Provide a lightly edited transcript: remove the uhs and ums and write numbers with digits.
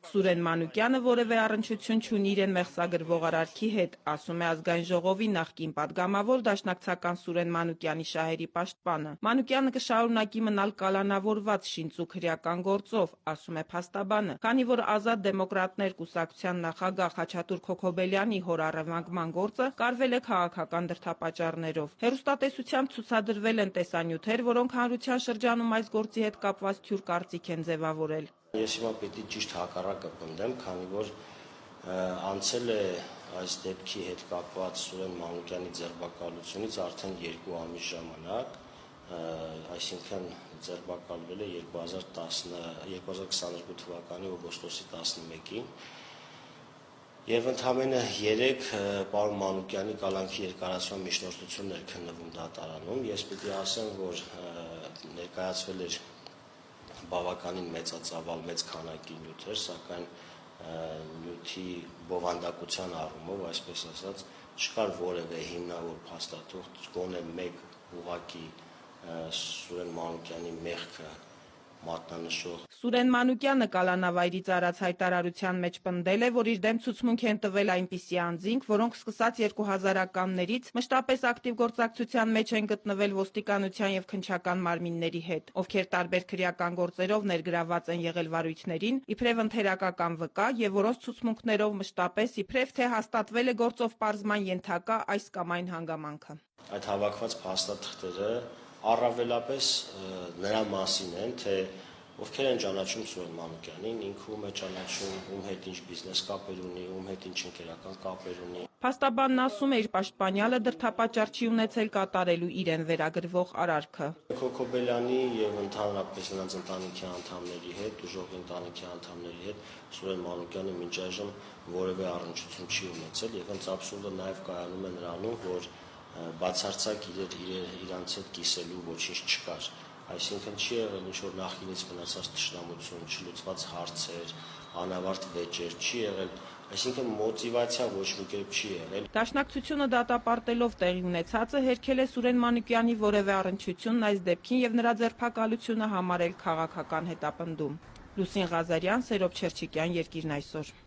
Սուրեն Մանուկյանը որևէ առնչություն չունի իրեն մեղսագրվող արարքի հետ, ասում է Ազգային ժողովի նախկին պատգամավոր դաշնակցական Սուրեն Մանուկյանի շահերի պաշտպանը։ Մանուկյանը կշարունակի մնալ կալանավորված շինծու քրեական գործով, ասում է փաստաբանը, քանի որ Ազատ դեմոկրատներ կուսակցության նախագահ Խաչատուր Քոքոբելյանի հոր առևանգման գործը կարվել է քաղաքական դրդապատճառներով։ Հեռուստատեսությամբ ցուցադրվել են տեսանյութեր, որոնք հանրության շրջանում այս գործի հետ կապված թյուր կարծիք են ձևավորել։ Ես հիմա պիտի ճիշտ հակառակը պնդեմ, քանի որ անցել է այս դեպքի հետ կապված Սուրեն Մանուկյանի ձերբակալությունից արդեն 2 ամիս ժամանակ, այսինքն ձերբակալվել է 2022 թվականի օգոստոսի 11-ին եւ ընդամենը 3 պարոն Մանուկյանի կալանքի երկարացման միջնորդություններ քննվում դատարանում։ Ես պիտի ասեմ, որ ներկայացվել էր բավականին մեծածավալ մեծ քանակի նյութեր, սակայն նյութի բովանդակության առումով, այսպես ասած, չկար որևէ հիմնավոր փաստաթուղթ, գոնե մեկ ուղղակի Սուրեն Մանուկյանի մեղքը մատնանշող։ Սուրեն Մանուկյանը կալանավայրից արած հայտարարության մեջ պնդել է, որ իր դեմ ցուցմունք են տվել այնպիսի անձինք, որոնք սկսած 2000-ականներից մշտապես ակտիվ գործակցության մեջ են գտնվել ոստիկանության եւ քննչական մարմինների հետ, ովքեր տարբեր քրեական գործերով ներգրաված են եղել վարույթներին, իբրև ընթերակական վկա եւ որոնց ցուցմունքներով մշտապես իբրև թե հաստատվել է գործով պարզման ենթակա այս կամ այն հանգամանքը։ Այդ հավաքված փաստաթղթերը առավելապես նրա մասին են, թե ովքեր են ճանաչում Սուրեն Մանուկյանին, ինքը ում է ճանաչում, ում հետ ինչ բիզնես կապեր ունի, ում հետ ինչ ընկերական կապեր ունի։ Փաստաբանն ասում է, իր պաշտպանյալը դրդապատճառ չի ունեցել կատարելու իրեն վերագրվող արարքը։ Քոքոբելյանի եւ ընդհանրապես նրանց ընտանիքի անդամների հետ, ուժող ընտանիքի անդամների հետ Սուրեն Մանուկյանը մինչ այժմ որևէ առնչություն չի ունեցել եւ հենց աբսուրդը նաեւ կայանում է նրանում, որ բացարձակ իրանց հետ կիսելու ոչինչ չկար, այսինքն չի եղել ինչ-որ նախկինից մնացած թշնամություն, չլուծված հարցեր, անավարտ վեճեր, չի եղել, այսինքն մոտիվացիա ոչ մի կերպ չի եղել։ Դաշնակցությունը դատապարտելով տեղի ունեցածը հերքել է Սուրեն Մանուկյանի որևէ առնչությունն այս դեպքին եւ նրա ձերբակալությունը համարել քաղաքական հետապնդում։ Լուսին Ղազարյան, Սերոբ Չերչիկյան, Երկիրն այսօր։